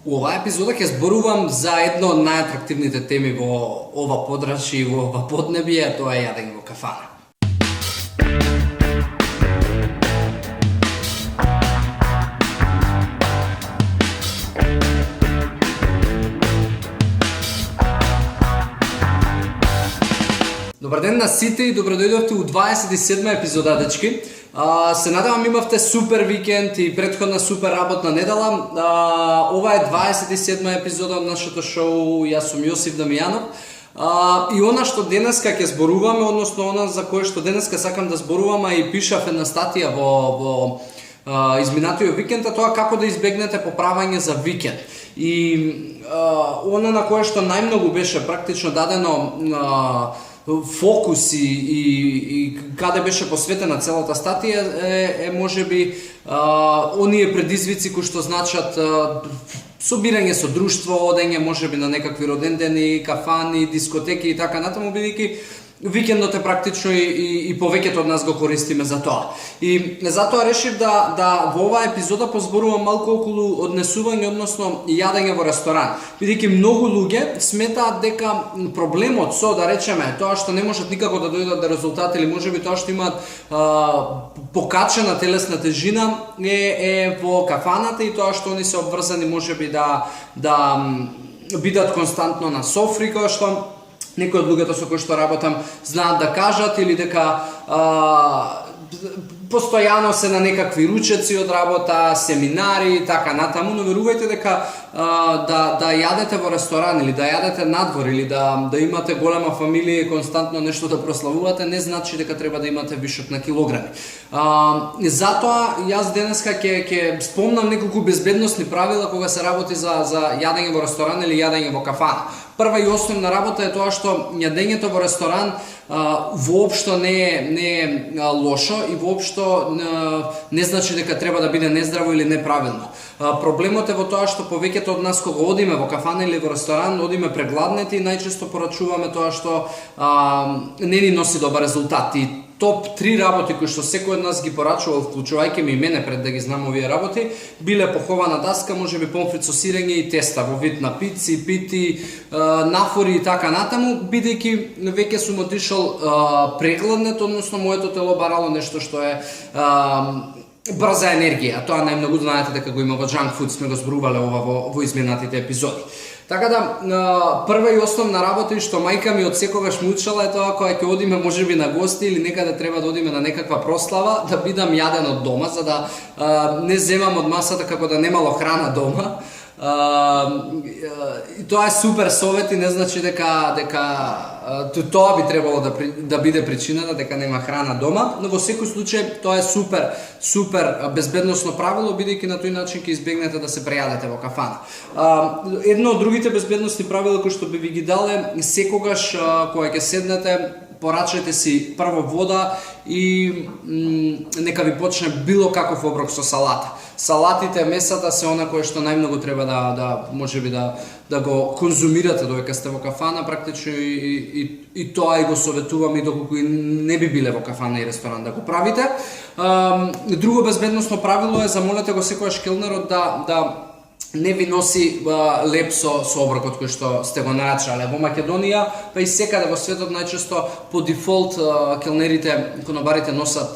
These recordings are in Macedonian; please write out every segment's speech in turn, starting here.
У оваа епизода ќе зборувам за едно од најатрактивните теми во ова подрачје и во ова поднебие, а тоа е јадење во кафана. Добар ден на сите и добродојдовте у 27 епизода, дечки. Се надевам имавте супер викенд и претходна супер работна недела. Ова е 27 епизода од нашето шоу. Јас сум Јосиф Дамијанов. И она што денеска ќе зборуваме, односно она за кое што денеска сакам да зборувам, и пишав една статија во изминатиот викенд, а тоа како да избегнете поправање за викенд. И она на кое што најмногу беше практично дадено фокус и каде беше посветена целата статија е можеби оние предизвици кои што значат собирање со друштво, одење можеби на некакви родендени, кафани, дискотеки и така натаму, бидејќи викендот е практично и повеќето од нас го користиме за тоа. И затоа решив да во оваа епизода позборувам малку околу однесување, односно јадење во ресторан. Бидејќи многу луѓе сметаат дека проблемот со, да речеме, тоа што не можат никако да дојдат до резултат или можеби тоа што имаат покачена телесна тежина е во кафаната и тоа што они се обврзани можеби да бидат константно на софри, кој што некои од луѓето со кои што работам знаат да кажат, или дека постојано се на некакви ручеци од работа, семинари и така натаму, но верувајте дека да јадете во ресторан или да јадете надвор или да имате голема фамилија и константно нешто да прославувате не значи дека треба да имате вишок на килограми. Затоа јас денеска ќе спомнам неколку безбедносни правила кога се работи за јадење во ресторан или јадење во кафана. Прва и основна работа е тоа што јадењето во ресторан воопшто не е лошо и воопшто не значи дека треба да биде нездраво или неправилно. Проблемот е во тоа што повеќето од нас кога одиме во кафана или во ресторан, одиме прегладнети и најчесто порачуваме тоа што не ни носи добар резултат. И топ 3 работи кои што секој од нас ги порачувал, вклучувајќи ми и мене пред да ги знам овие работи, биле похована даска, можеби помфрит со сирење и теста во вид на пици, пити, нафори и така натаму, бидејќи веќе сум отишол прегладнет, односно моето тело барало нешто што е брза енергија. Тоа најмногу знаете дека го има во junk food, сме го зборувале ова во изминатите епизоди. Така да, прва и основна работа што мајка ми од секогаш ме учела е тоа кога ќе одиме можеби на гости или некаде треба да одиме на некаква прослава, да бидам јаден од дома, за да не земам од масата како да немало храна дома. И тоа е супер совет и не значи дека тоа би требало да биде причината дека нема храна дома, но во секој случај тоа е супер безбедносно правило, бидејќи на тој начин ќе избегнете да се прејадете во кафана. Едно од другите безбедносни правила кои што би ви ги дале, секогаш кога ќе седнете, порачајте си прво вода и нека ви почне било каков оброк со салата. Салатите, месата се она кое што најмногу треба да можеби да го конзумирате додека сте во кафана, практично и тоа и го советувам и доколку не би биле во кафана и ресторан да го правите. Друго безбедносно правило е замолете го секојаш келнерот да не ви носи леп со оброкот кој што сте го нарачале. Во Македонија, па и секаде во светот најчесто по дефолт келнерите, конобарите носат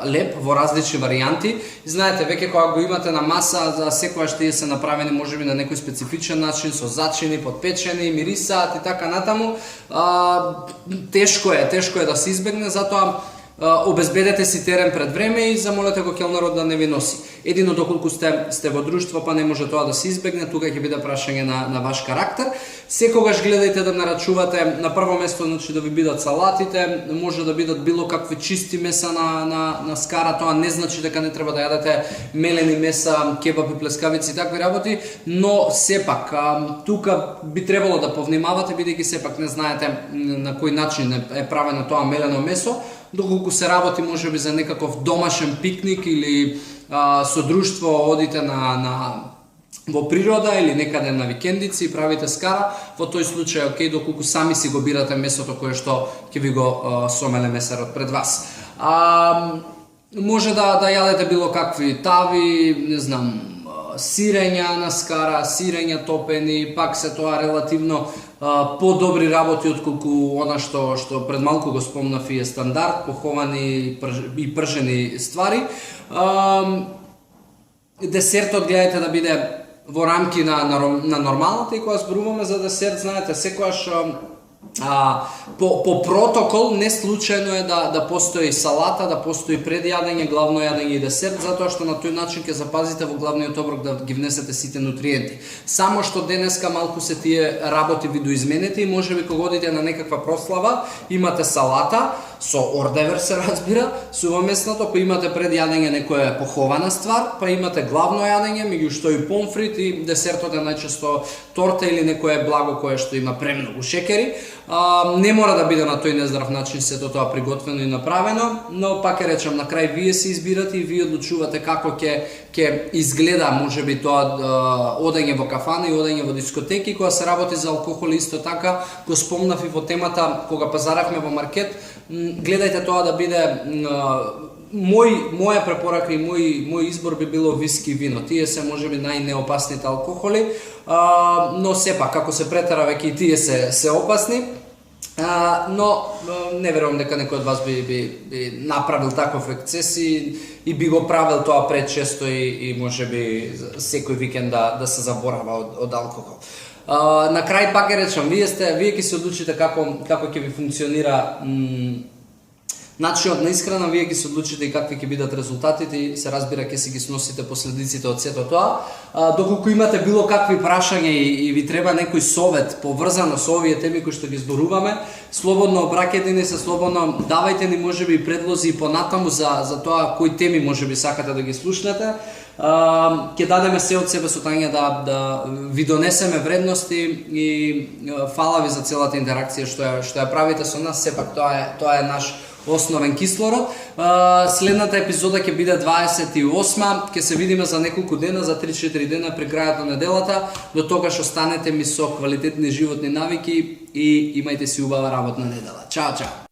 леп во различни варијанти. Знаете, веќе кога го имате на маса, за секојаш тие се направени можеби на некој специфичен начин, со зачини, подпечени, мирисаат и така натаму. Тешко е да се избегне, затоа обезбедете си терен пред време и замолете го келнерот да не ви носи. Едино доколку сте во друштво, па не може тоа да се избегне, тука ќе биде прашање на ваш карактер. Секогаш гледајте да нарачувате на прво место, значи да ви бидат салатите, може да бидат било какви чисти меса на скара, тоа не значи дека не треба да јадете мелени меса, кебаб и плескавици и такви работи, но сепак тука би требало да повнимавате, бидејќи сепак не знаете на кој начин е правено тоа мелено месо, доколку се работи можеби за некаков домашен пикник или со друштво одите во природа или некаде на викендици и правите скара, во тој случај окей, доколку сами си го бирате месото кое што ќе ви го сомеле месарот пред вас. Може да јадете било какви тави, не знам, сирења на скара, сирења топени, пак се тоа релативно подобри работи отколку она што пред малку го спомнав и е стандард, поховани и пржени ствари. Десертот гледајте да биде во рамки на нормалната, и кога зборуваме за десерт, знаете, секогаш по протокол не случајно е да постои салата, да постои предјадење, главно јадење и десерт, затоа што на тој начин ќе запазите во главниот оброк да ги внесете сите нутриенти. Само што денеска малку се тие работи видоизменети и можеби кога одите на некаква прослава, имате салата со ордевер, се разбира, сувомеснато, па имате предјадење некоја похована ствар, па имате главно јадење, меѓу што и помфрит, и десертот е најчесто торта или некое благо кое што има премногу шекери. Не мора да биде на тој нездрав начин сето тоа приготвено и направено, но пак речам, на крај вие се избирате и вие одлучувате како ќе изгледа можеби тоа одење во кафана и одење во дискотеки. Кога се работи за алкохол исто така, го спомнав и во темата кога пазаравме во маркет, гледајте тоа да биде моја препорака и мој избор би било виски и вино. Тие се можеби најнеопасните алкохоли, но сепак како се претера веќе и тие се опасни. Но не верувам дека некој од вас би направил таков ексцес и би го правил тоа пречесто и можеби секој викенд да се заборава од алкохол. На крај пак речам, вие ќе се одлучите како ќе ви функционира начинот на исхрана, вие ќе се одлучите и какви ќе бидат резултатите и се разбира ќе си ги сносите последиците од сето тоа. Доколку имате било какви прашања и ви треба некој совет поврзано со овие теми кои што ги зборуваме, слободно обраќајте ни се, слободно давајте ни можеби предлози и понатаму за тоа кои теми можеби сакате да ги слушнете. Ќе дадеме се од себе со тање да ви донесеме вредности и фала ви за целата интеракција што ја правите со нас. Сепак тоа е наш основен кислород. Следната епизода ќе биде 28-ма, ќе се видиме за неколку дена, за 3-4 дена при крајот на неделата. До тогаш останете ми со квалитетни животни навики и имајте си убава работна недела. Чао, чао!